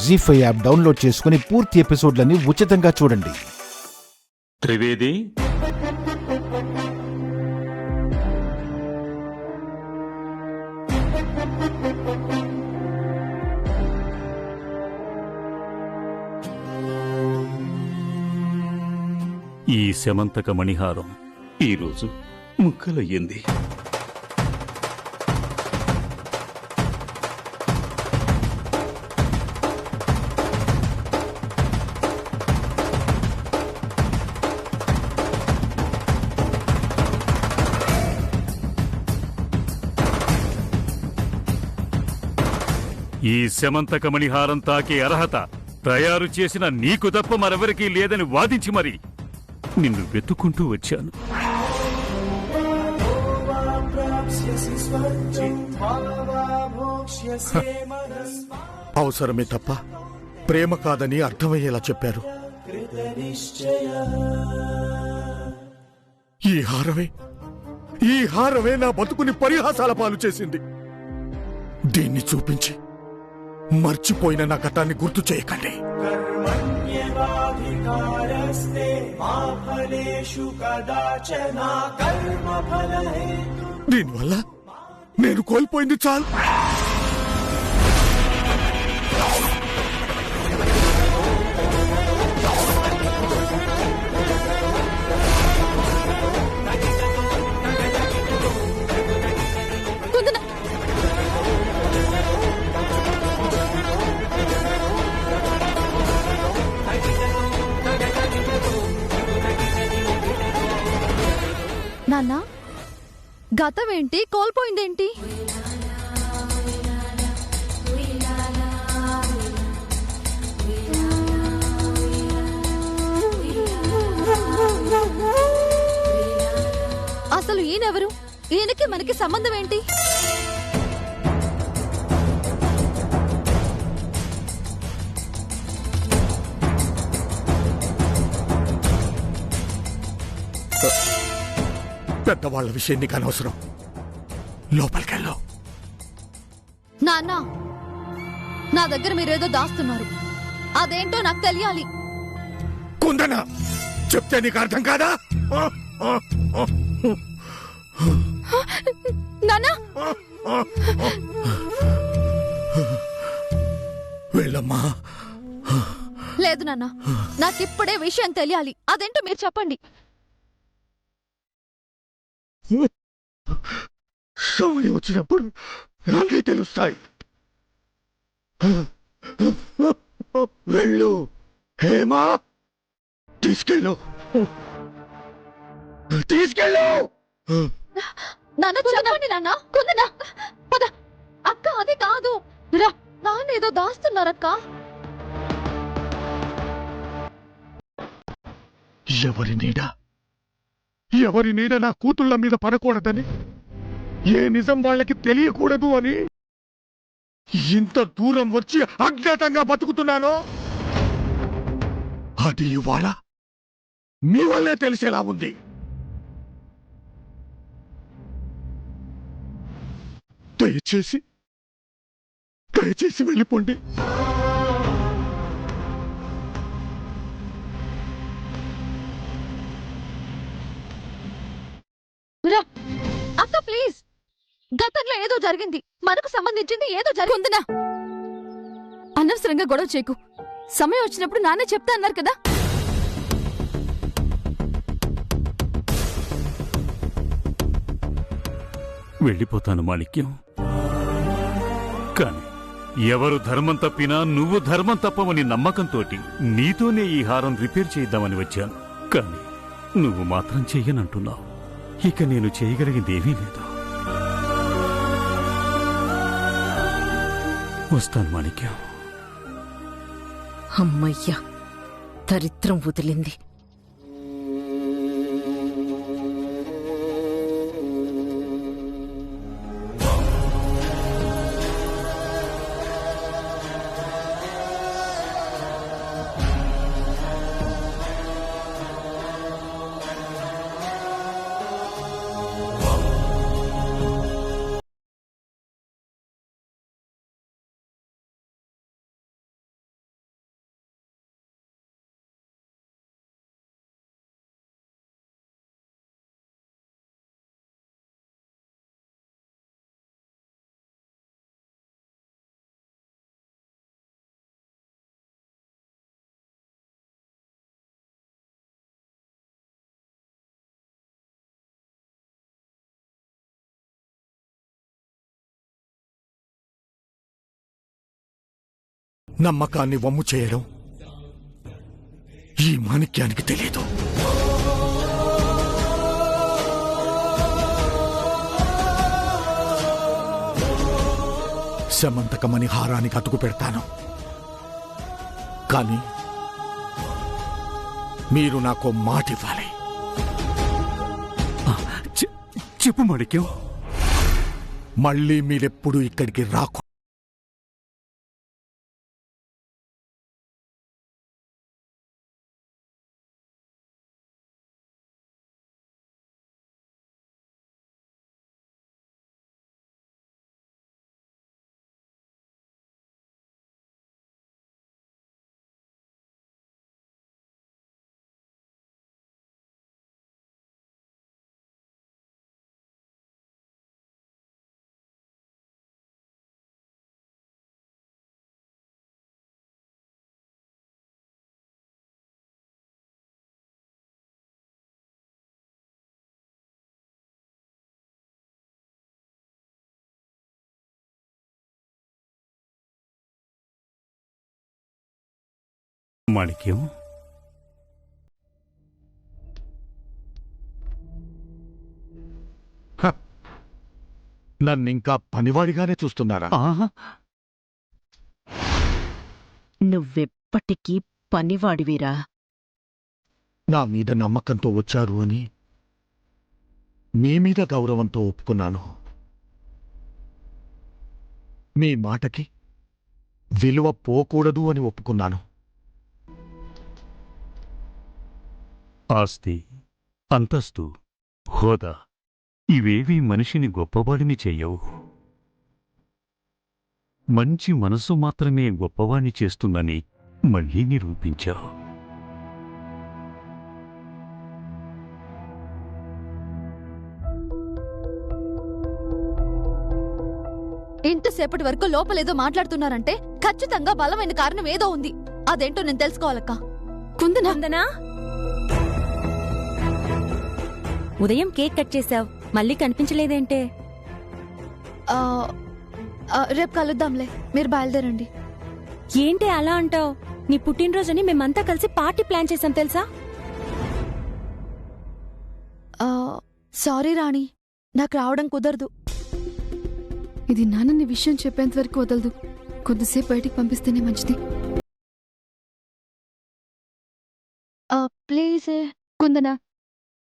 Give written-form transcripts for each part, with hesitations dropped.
జీ5 app download చేసుకుని పూర్తి ఎపిసోడ్లని ఉచితంగా చూడండి. త్రివేది, ఈ శమంతక మణిహారం ఈరోజు ముక్కలయ్యింది. ఈ శమంతక మణిహారం తాకే అర్హత తయారు చేసిన నీకు తప్ప మరెవరికీ లేదని వాదించి మరి నిన్ను వెతుక్కుంటూ వచ్చాను. అవసరమే తప్ప ప్రేమ కాదని అర్థమయ్యేలా చెప్పారు. ఈ హారమే నా బతుకుని పరిహాసాల పాలు చేసింది. దీన్ని చూపించి మర్చిపోయిన నా గతాన్ని గుర్తు చేయకండి. దీనివల్ల నేను కోల్పోయింది చాలు. నాన్నా, గతమేంటి, కోల్పోయిందేంటి? అసలు ఈయనెవరు? ఈయనకి మనకి సంబంధం ఏంటి? పెద్దవాళ్ల విషయం నీకు అనవసరం. లోపలికెళ్ళు. నాన్నా, నా దగ్గర మీరేదో దాస్తున్నారు. అదేంటో నాకు తెలియాలి. కుందన, చెప్తే నీకు అర్థం కాదా? నాన్నా, వెళ్ళమ్మా. లేదు నాన్నా, నాకిప్పుడే విషయం తెలియాలి. అదేంటో మీరు చెప్పండి. సమయం వచ్చినప్పుడు నాకే తెలుస్తాయి. వెళ్ళు హేమా, తీసుకెళ్ళు. నాన్న చెప్పండి. నాన్న, కుందనా, పద. అక్క, అది కాదు. నాన్నేదో దాస్తున్నారక్క. ఎవరి నీడ నా కూతుళ్ళ మీద పడకూడదని, ఏ నిజం వాళ్ళకి తెలియకూడదు అని ఇంత దూరం వచ్చి అజ్ఞాతంగా బతుకుతున్నానో అది ఇవాళ మీ వల్లే తెలిసేలా ఉంది. దయచేసి వెళ్ళిపోండి. అక్క ప్లీజ్, గతంలో ఏదో జరిగింది, మనకు సంబంధించింది ఏదో జరిగిందినా. అనవసరంగా గొడవ చేయకు. సమయం వచ్చినప్పుడు నాన్నే చెప్తా అన్నారు కదా. వెళ్ళిపోతాను మాణిక్యం. కాని ఎవరు ధర్మం తప్పినా నువ్వు ధర్మం తప్పవని నమ్మకంతో నీతోనే ఈ హారం రిపేర్ చేద్దామని వచ్చాను. కాని నువ్వు మాత్రం చెయ్యనంటున్నావు. ఇక నేను చేయగలిగిందేమీ లేదు. వస్తాను మాణిక్యం. అమ్మయ్యా, దరిద్రం వదిలింది. నమ్మకాన్ని వమ్ము చేయడం ఈ మాణిక్యానికి తెలియదు. శమంతకమని హారానికి అతుకు పెడతాను, కానీ మీరు నాకు మాట ఇవ్వాలి. చెప్పు మాణిక్యం. మళ్ళీ మీరెప్పుడు ఇక్కడికి రాకు. మాణిక్యం, నన్నింకా పనివాడిగానే చూస్తున్నారా? నువ్వెప్పటికీ పనివాడివిరా. నా మీద నమ్మకంతో వచ్చారు అని మీ మీద గౌరవంతో ఒప్పుకున్నాను. మీ మాటకి విలువ పోకూడదు అని ఒప్పుకున్నాను. ఆస్తి, అంతస్తు, హోదా ఇవేవీ మనిషిని గొప్పవాడిని చెయ్యవు. మంచి మనసు మాత్రమే గొప్పవాణ్ణి చేస్తుందని మళ్ళీ నిరూపించావు. ఇంతసేపటి వరకు లోపలేదో మాట్లాడుతున్నారంటే ఖచ్చితంగా బలమైన కారణం ఏదో ఉంది. అదేంటో నేను తెలుసుకోవాలక్క. కుందనా, ఉదయం కేక్ కట్ చేసావు, మళ్ళీ కనిపించలేదేంటే? రేపు కలుద్దాంలే, మీరు బయలుదేరండి. ఏంటి అలా అంటావు? నీ పుట్టినరోజుని మేమంతా కలిసి పార్టీ ప్లాన్ చేసాం తెలుసా? సారీ రాణి, నాకు రావడం కుదరదు. ఇది నాన్నని విషయం చెప్పేంత వరకు వదలదు. కొద్దిసేపు బయటికి పంపిస్తేనే మంచిది. ప్లీజ్ కుందనా,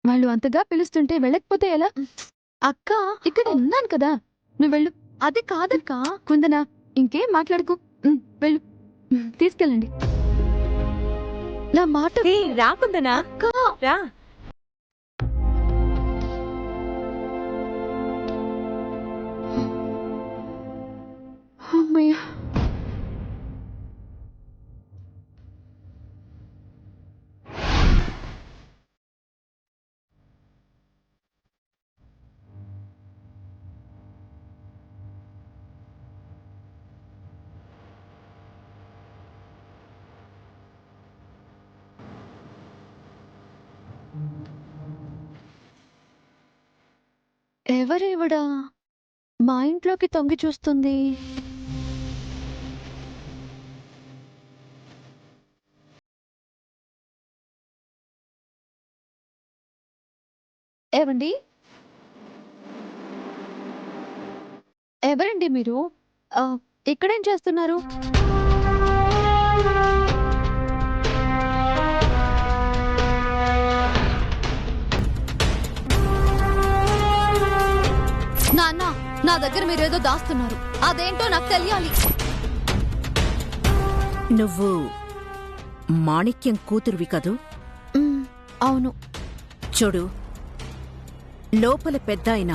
వాళ్ళు అంతగా పిలుస్తుంటే వెళ్ళకపోతే ఎలా? అక్క, ఇక్కడ ఉన్నాను కదా, నువ్వు వెళ్ళు. అది కాదక్క. కుందనా, ఇంకేం మాట్లాడుకు, వెళ్ళు. తీసుకెళ్ళండి. నా మాట రాకుందనా, రా. అమ్మయ్య, ఎవరేవిడా మా ఇంట్లోకి తొంగి చూస్తుంది? ఏవండి, ఎవరండి మీరు? ఇక్కడేం చేస్తున్నారు? నాన్న, నా దగ్గర మీరేదో దాస్తున్నారు. అదేంటో నాకు తెలియాలి. నువ్వు మాణిక్యం కూతురువి కదూ? అవును. చూడు, లోపల పెద్దాయన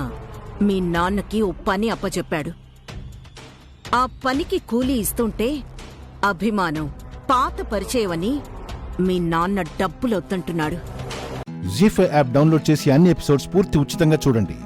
మీ నాన్నకి ఓ పని అప్పచెప్పాడు. ఆ పనికి కూలీ ఇస్తుంటే అభిమానం, పాత పరిచయమని మీ నాన్న డబ్బులొద్దంటున్నాడు. జీ5 యాప్ డౌన్లోడ్ చేసి అన్ని ఎపిసోడ్స్ పూర్తి ఉచితంగా చూడండి.